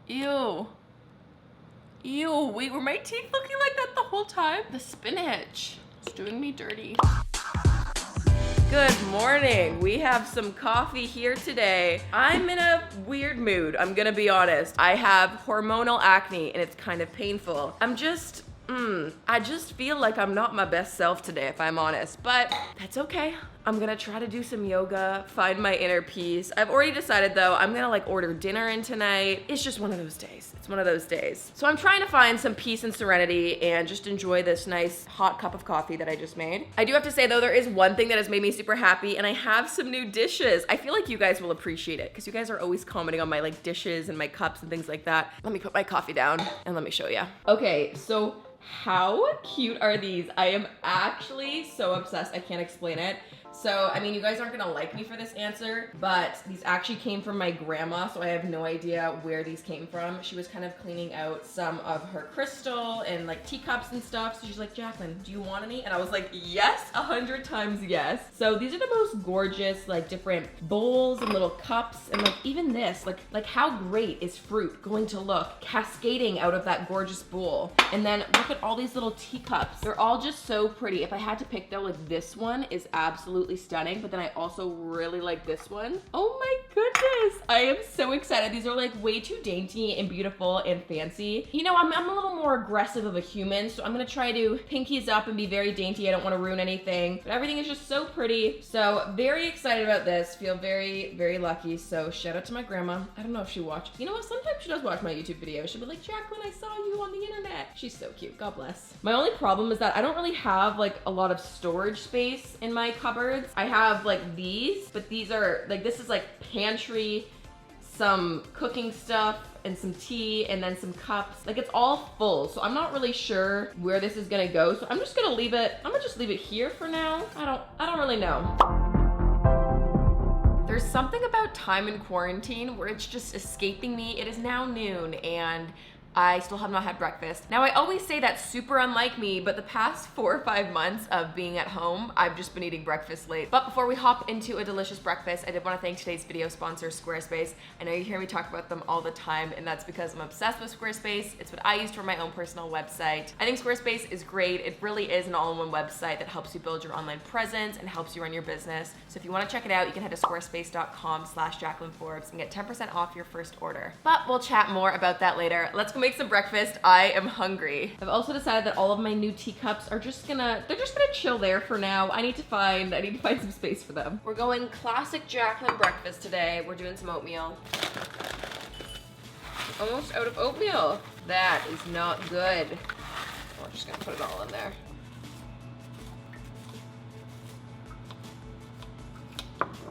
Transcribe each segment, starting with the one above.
Ew. Ew, wait, were my teeth looking like that the whole time? The spinach. It's doing me dirty. Good morning. We have some coffee here today. I'm in a weird mood, I'm gonna be honest. I have hormonal acne and it's kind of painful. I just feel like I'm not my best self today, if I'm honest, but that's okay. I'm gonna try to do some yoga, find my inner peace. I've already decided though, I'm gonna like order dinner in tonight. It's just one of those days. It's one of those days. So I'm trying to find some peace and serenity and just enjoy this nice hot cup of coffee that I just made. I do have to say though, there is one thing that has made me super happy and I have some new dishes. I feel like you guys will appreciate it because you guys are always commenting on my like dishes and my cups and things like that. Let me put my coffee down and let me show you. Okay, so how cute are these? I am actually so obsessed, I can't explain it. So, I mean, you guys aren't gonna like me for this answer, but these actually came from my grandma, so I have no idea where these came from. She was kind of cleaning out some of her crystal and like teacups and stuff, so she's like, Jaclyn, do you want any? And I was like, yes, 100 times yes. So these are the most gorgeous, like different bowls and little cups, and like even this, like how great is fruit going to look cascading out of that gorgeous bowl? And then look at all these little teacups. They're all just so pretty. If I had to pick though, like this one is absolutely stunning, but then I also really like this one. Oh my goodness, I am so excited. These are like way too dainty and beautiful and fancy. You know, I'm a little more aggressive of a human, so I'm gonna try to pinkies up and be very dainty. I don't want to ruin anything, but everything is just so pretty. So very excited about this. Feel very, very lucky. So shout out to my grandma. I don't know if she watched. You know what? Sometimes she does watch my YouTube videos. She'll be like, Jaclyn, I saw you on the internet. She's so cute. God bless. My only problem is that I don't really have like a lot of storage space in my cupboard. I have like these, but these are like, this is like pantry, some cooking stuff and some tea and then some cups. Like it's all full. So I'm not really sure where this is gonna go. So I'm just gonna leave it. I'm gonna just leave it here for now. I don't really know. There's something about time in quarantine where it's just escaping me. It is now noon and I still have not had breakfast. Now I always say that's super unlike me, but the past 4 or 5 months of being at home, I've just been eating breakfast late. But before we hop into a delicious breakfast, I did want to thank today's video sponsor, Squarespace. I know you hear me talk about them all the time, and that's because I'm obsessed with Squarespace. It's what I use for my own personal website. I think Squarespace is great. It really is an all-in-one website that helps you build your online presence and helps you run your business. So if you want to check it out, you can head to squarespace.com/JaclynForbes and get 10% off your first order. But we'll chat more about that later. Let's go make some breakfast. I am hungry. I've also decided that all of my new teacups are just gonna chill there for now. I need to find some space for them. We're going classic Jaclyn breakfast today. We're doing some oatmeal. Almost out of oatmeal. That is not good. We're just gonna put it all in there.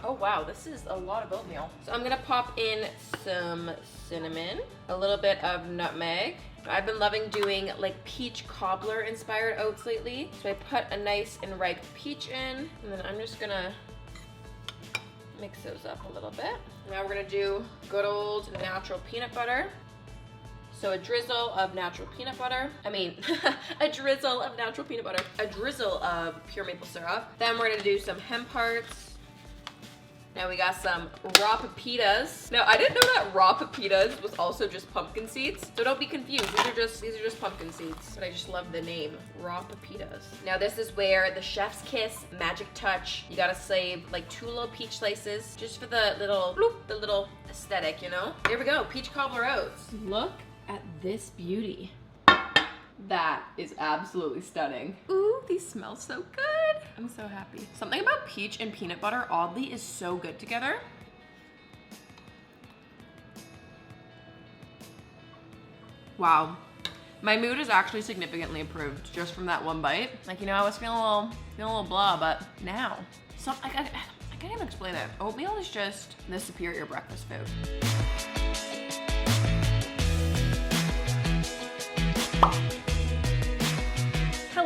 Oh wow, this is a lot of oatmeal. So I'm gonna pop in some cinnamon, a little bit of nutmeg. I've been loving doing like peach cobbler inspired oats lately. So I put a nice and ripe peach in, and then I'm just gonna mix those up a little bit. Now we're gonna do good old natural peanut butter. So a drizzle of natural peanut butter. A drizzle of natural peanut butter. A drizzle of pure maple syrup. Then we're gonna do some hemp hearts. Now we got some raw pepitas. Now I didn't know that raw pepitas was also just pumpkin seeds, so don't be confused. These are just pumpkin seeds, but I just love the name, raw pepitas. Now this is where the chef's kiss, magic touch. You gotta save like 2 little peach slices just for the little bloop, the little aesthetic, you know? There we go, peach cobbler oats. Look at this beauty. That is absolutely stunning. Ooh, these smell so good. I'm so happy. Something about peach and peanut butter oddly is so good together. Wow. My mood is actually significantly improved just from that one bite. Like, you know, I was feeling a little blah, but now, I can't even explain it. Oatmeal is just the superior breakfast food.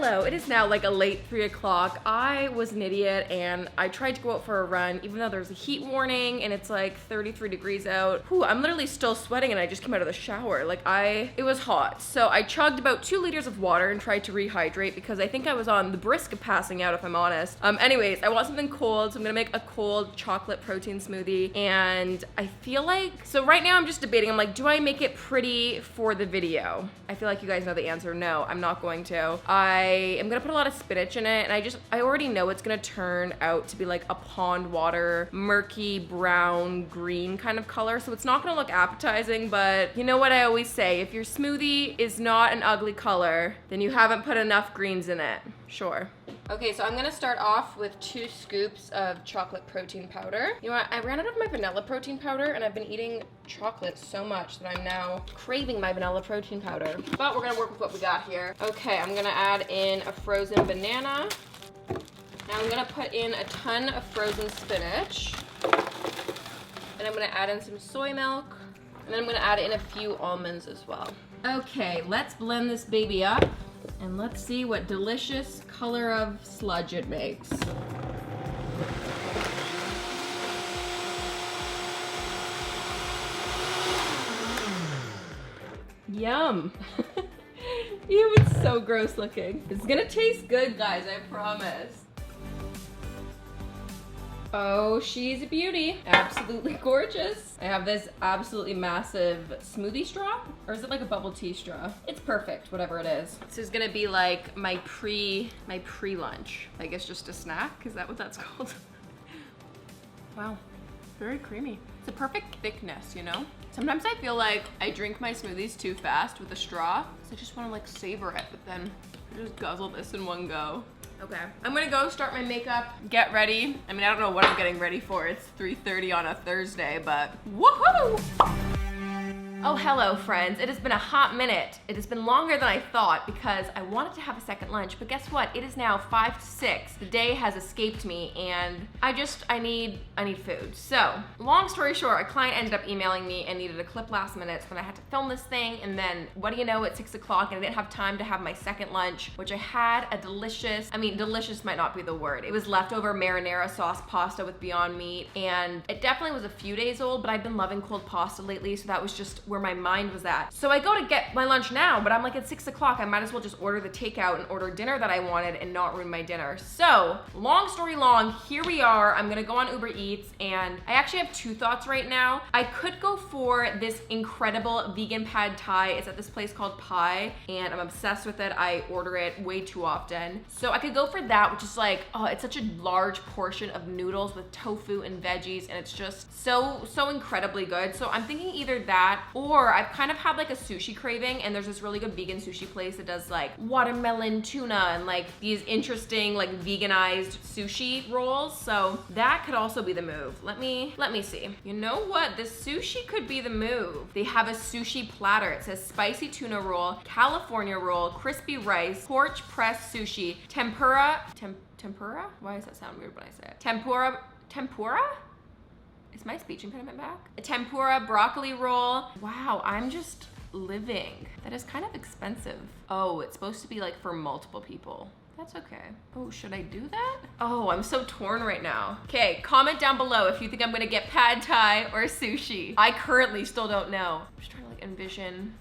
hello. It is now like a late 3 o'clock. I was an idiot and I tried to go out for a run even though there's a heat warning and it's like 33 degrees out. Whew, I'm literally still sweating and I just came out of the shower. It was hot. So I chugged about 2 liters of water and tried to rehydrate because I think I was on the brisk of passing out, if I'm honest. Anyways, I want something cold, so I'm gonna make a cold chocolate protein smoothie. And I feel like, so right now I'm just debating. I'm like, do I make it pretty for the video? I feel like you guys know the answer. No, I'm not going to. I am gonna put a lot of spinach in it, and I already know it's gonna turn out to be like a pond water, murky brown green kind of color, so it's not gonna look appetizing. But you know what I always say, if your smoothie is not an ugly color, then you haven't put enough greens in it. Sure. Okay, so I'm gonna start off with 2 scoops of chocolate protein powder. You know what, I ran out of my vanilla protein powder and I've been eating chocolate so much that I'm now craving my vanilla protein powder. But we're gonna work with what we got here. Okay, I'm gonna add in a frozen banana. Now I'm gonna put in a ton of frozen spinach. And I'm gonna add in some soy milk. And then I'm gonna add in a few almonds as well. Okay, let's blend this baby up. And let's see what delicious color of sludge it makes. Yum. Ew, it's so gross looking. It's gonna taste good, guys, I promise. Oh, she's a beauty. Absolutely gorgeous. I have this absolutely massive smoothie straw, or is it like a bubble tea straw? It's perfect, whatever it is. This is gonna be like my pre-lunch. I guess just a snack, is that what that's called? Wow, very creamy. It's a perfect thickness, you know? Sometimes I feel like I drink my smoothies too fast with a straw, so I just wanna like savor it, but then I just guzzle this in one go. Okay, I'm gonna go start my makeup, get ready. I mean, I don't know what I'm getting ready for. It's 3:30 on a Thursday, but woohoo! Oh, hello friends. It has been a hot minute. It has been longer than I thought because I wanted to have a second lunch, but guess what? It is now 5 to 6. The day has escaped me and I need food. So, long story short, a client ended up emailing me and needed a clip last minute, so then I had to film this thing, and then what do you know, it's 6 o'clock and I didn't have time to have my second lunch, which I had a delicious might not be the word. It was leftover marinara sauce pasta with Beyond Meat, and it definitely was a few days old, but I've been loving cold pasta lately, so that was just where my mind was at. So I go to get my lunch now, but I'm like, at 6 o'clock, I might as well just order the takeout and order dinner that I wanted and not ruin my dinner. So, long story long, here we are. I'm gonna go on Uber Eats, and I actually have 2 thoughts right now. I could go for this incredible vegan pad thai. It's at this place called Pi, and I'm obsessed with it. I order it way too often. So I could go for that, which is like, oh, it's such a large portion of noodles with tofu and veggies, and it's just so incredibly good. So I'm thinking either that, or I've kind of had like a sushi craving, and there's this really good vegan sushi place that does like watermelon tuna and like these interesting like veganized sushi rolls. So that could also be the move. Let me see. You know what? This sushi could be the move. They have a sushi platter. It says spicy tuna roll, California roll, crispy rice, porch pressed sushi, tempura? Why does that sound weird when I say it? Tempura? Is my speech impediment back? A tempura broccoli roll. Wow, I'm just living. That is kind of expensive. Oh, it's supposed to be like for multiple people. That's okay. Oh, should I do that? Oh, I'm so torn right now. Okay, comment down below if you think I'm gonna get pad thai or sushi. I currently still don't know. I'm just trying to like envision.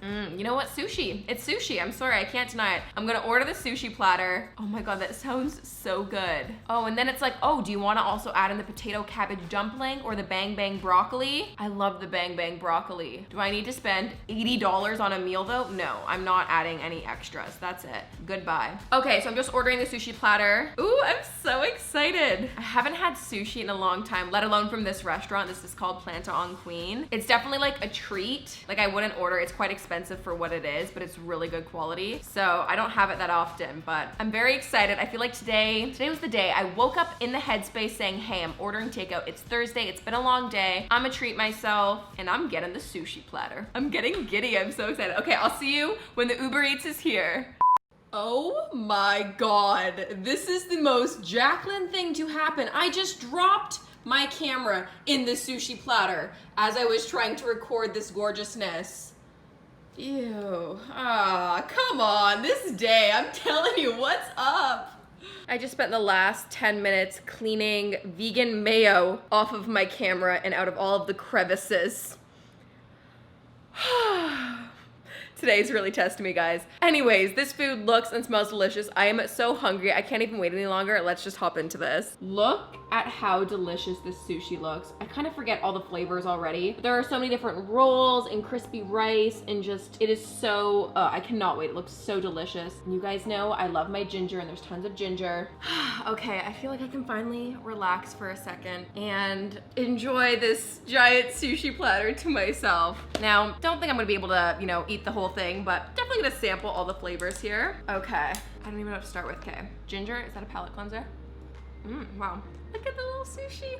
You know what? Sushi. It's sushi. I'm sorry, I can't deny it. I'm gonna order the sushi platter. Oh my god, that sounds so good. Oh, and then it's like, oh, do you wanna also add in the potato cabbage dumpling or the bang bang broccoli? I love the bang bang broccoli. Do I need to spend $80 on a meal though? No, I'm not adding any extras. That's it. Goodbye. Okay, so I'm just ordering the sushi platter. Ooh, I'm so excited. I haven't had sushi in a long time, let alone from this restaurant. This is called Planta on Queen. It's definitely like a treat. Like I wouldn't order, it's quite expensive for what it is, but it's really good quality. So I don't have it that often, but I'm very excited. I feel like today was the day. I woke up in the headspace saying, hey, I'm ordering takeout. It's Thursday, it's been a long day. I'm gonna treat myself, and I'm getting the sushi platter. I'm getting giddy, I'm so excited. Okay, I'll see you when the Uber Eats is here. Oh my god, this is the most Jaclyn thing to happen. I just dropped my camera in the sushi platter as I was trying to record this gorgeousness. Ew. Ah, come on, this day, I'm telling you, what's up? I just spent the last 10 minutes cleaning vegan mayo off of my camera and out of all of the crevices. Today's really testing me, guys. Anyways, this food looks and smells delicious. I am so hungry. I can't even wait any longer. Let's just hop into this. Look at how delicious this sushi looks. I kind of forget all the flavors already. There are so many different rolls and crispy rice and just, it is so, I cannot wait. It looks so delicious. And you guys know I love my ginger and there's tons of ginger. Okay, I feel like I can finally relax for a second and enjoy this giant sushi platter to myself. Now, don't think I'm gonna be able to, you know, eat the whole thing, but definitely gonna sample all the flavors here. Okay, I don't even know what to start with. Okay, ginger, is that a palate cleanser? Wow, look at the little sushi.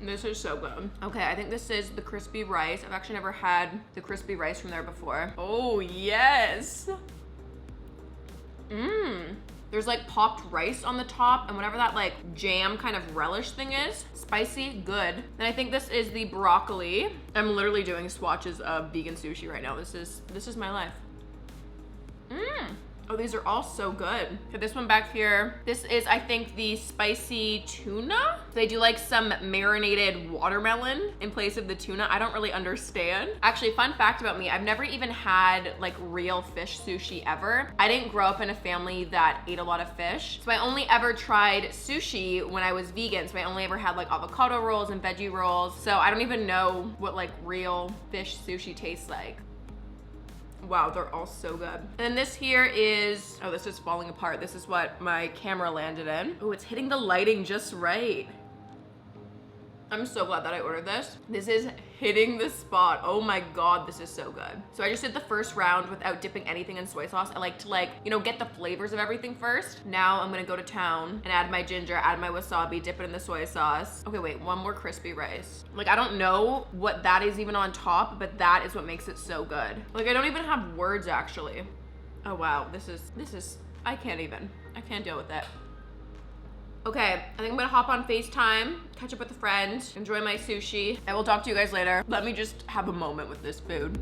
This is so good. Okay, I think this is the crispy rice. I've actually never had the crispy rice from there before. Oh, yes. There's like popped rice on the top and whatever that like jam kind of relish thing is. Spicy, good. And I think this is the broccoli. I'm literally doing swatches of vegan sushi right now. This is my life. Oh, these are all so good. Okay, this one back here. This is, I think, the spicy tuna. They do like some marinated watermelon in place of the tuna. I don't really understand. Actually, fun fact about me, I've never even had like real fish sushi ever. I didn't grow up in a family that ate a lot of fish. So I only ever tried sushi when I was vegan. So I only ever had like avocado rolls and veggie rolls. So I don't even know what like real fish sushi tastes like. Wow, they're all so good. And then this here is, oh, this is falling apart. This is what my camera landed in. Oh, it's hitting the lighting just right. I'm so glad that I ordered this. This is hitting the spot. Oh my God, this is so good. So I just did the first round without dipping anything in soy sauce. I like to you know, get the flavors of everything first. Now I'm gonna go to town and add my ginger, add my wasabi, dip it in the soy sauce. Okay, wait, one more crispy rice. Like, I don't know what that is even on top, but that is what makes it so good. Like, I don't even have words actually. Oh wow, this is, I can't deal with it. Okay, I think I'm gonna hop on FaceTime, catch up with a friend, enjoy my sushi. I will talk to you guys later. Let me just have a moment with this food.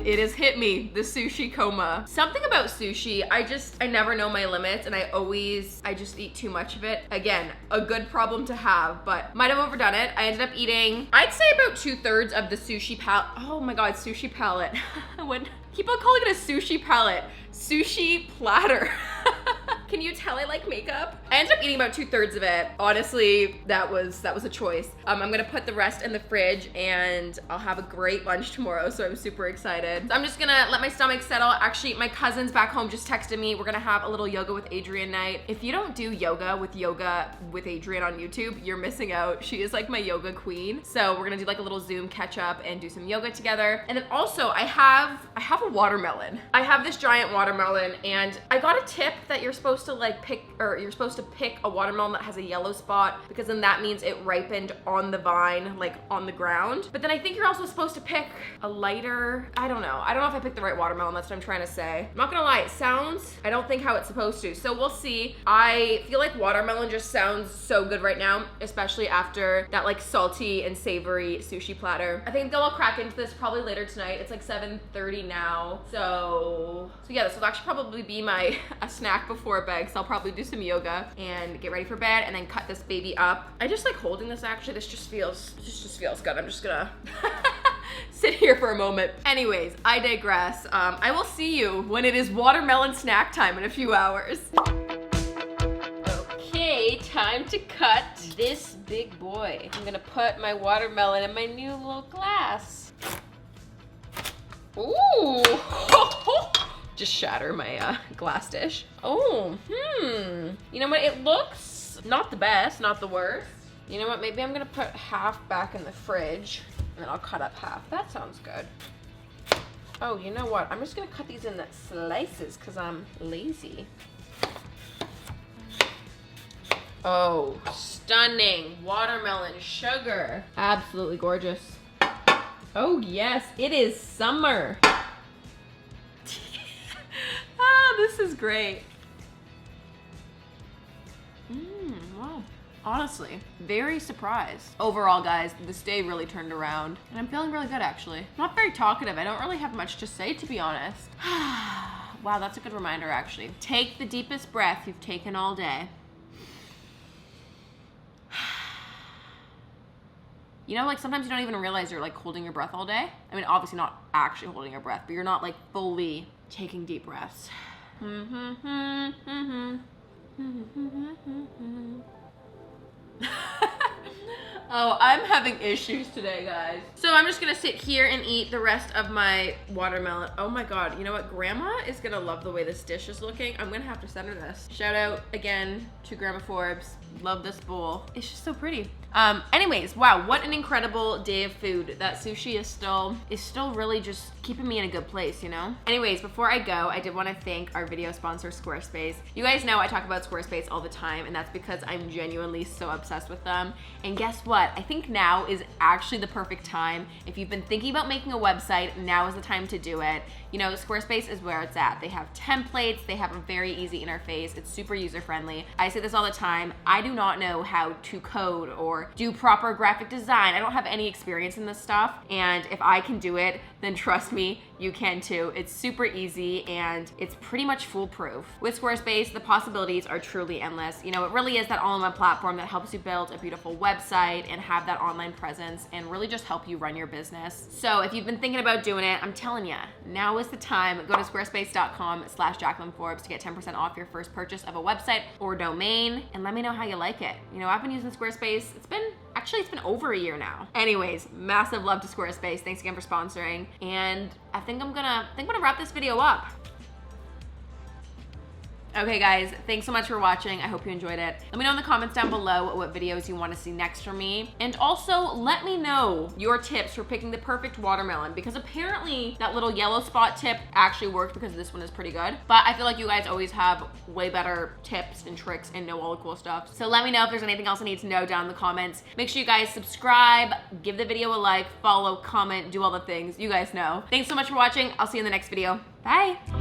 It has hit me, the sushi coma. Something about sushi, I never know my limits and I just eat too much of it. Again, a good problem to have, but might have overdone it. I ended up eating, I'd say about 2/3 of the sushi palette. Oh my God, sushi palette. Keep on calling it a sushi palette. Sushi platter. Can you tell I like makeup? I ended up eating about 2/3 of it. Honestly, that was a choice. I'm gonna put the rest in the fridge and I'll have a great lunch tomorrow, so I'm super excited. I'm just gonna let my stomach settle. Actually, my cousins back home just texted me. We're gonna have a little yoga with Adrian night. If you don't do yoga with Adrian on YouTube, you're missing out. She is like my yoga queen. So we're gonna do like a little Zoom catch up and do some yoga together. And then also I have a watermelon. I have this giant watermelon and I got a tip that you're supposed to like pick a watermelon that has a yellow spot because then that means it ripened on the vine, like on the ground. But then I think you're also supposed to pick a lighter, I don't know if I picked the right watermelon. That's what I'm trying to say. I'm not gonna lie, it sounds, I don't think how it's supposed to. So we'll see. I feel like watermelon just sounds so good right now, especially after that like salty and savory sushi platter. I think I'll crack into this probably later tonight. It's like 7:30 now. So yeah, this will actually probably be a snack before bed because I'll probably do some yoga and get ready for bed and then cut this baby up. I just like holding this actually. This just feels good. I'm just gonna sit here for a moment. Anyways, I digress. I will see you when it is watermelon snack time in a few hours. Okay, time to cut this big boy. I'm gonna put my watermelon in my new little glass. Ooh. Just shatter my glass dish. Oh, you know what? It looks not the best, not the worst. You know what? Maybe I'm gonna put half back in the fridge and then I'll cut up half. That sounds good. Oh, you know what? I'm just gonna cut these in slices because I'm lazy. Oh, stunning. Watermelon sugar. Absolutely gorgeous. Oh yes, it is summer. Ah, this is great. Wow. Honestly, very surprised. Overall, guys, this day really turned around and I'm feeling really good actually. Not very talkative. I don't really have much to say, to be honest. Wow, that's a good reminder actually. Take the deepest breath you've taken all day. You know, like sometimes you don't even realize you're like holding your breath all day. I mean, obviously not actually holding your breath, but you're not like fully taking deep breaths. Oh, I'm having issues today, guys. So I'm just gonna sit here and eat the rest of my watermelon. Oh my God, you know what? Grandma is gonna love the way this dish is looking. I'm gonna have to send her this. Shout out again to Grandma Forbes. Love this bowl. It's just so pretty. Anyways, wow, what an incredible day of food. That sushi is still really just keeping me in a good place, you know? Anyways, before I go, I did want to thank our video sponsor, Squarespace. You guys know I talk about Squarespace all the time, and that's because I'm genuinely so obsessed with them. And guess what? I think now is actually the perfect time. If you've been thinking about making a website, now is the time to do it. You know, Squarespace is where it's at. They have templates, they have a very easy interface, it's super user-friendly. I say this all the time, I do not know how to code or do proper graphic design. I don't have any experience in this stuff, and if I can do it, then trust me, you can too. It's super easy and it's pretty much foolproof. With Squarespace, the possibilities are truly endless. You know, it really is that all-in-one platform that helps you build a beautiful website and have that online presence and really just help you run your business. So if you've been thinking about doing it, I'm telling you, now is the time. Go to squarespace.com/Jaclyn Forbes to get 10% off your first purchase of a website or domain, and let me know how you like it. You know, I've been using Squarespace. It's been over a year now. Anyways, massive love to Squarespace. Thanks again for sponsoring. And I think I'm gonna wrap this video up. Okay guys, thanks so much for watching. I hope you enjoyed it. Let me know in the comments down below what videos you want to see next from me. And also let me know your tips for picking the perfect watermelon, because apparently that little yellow spot tip actually worked because this one is pretty good. But I feel like you guys always have way better tips and tricks and know all the cool stuff. So let me know if there's anything else I need to know down in the comments. Make sure you guys subscribe, give the video a like, follow, comment, do all the things. You guys know. Thanks so much for watching. I'll see you in the next video. Bye.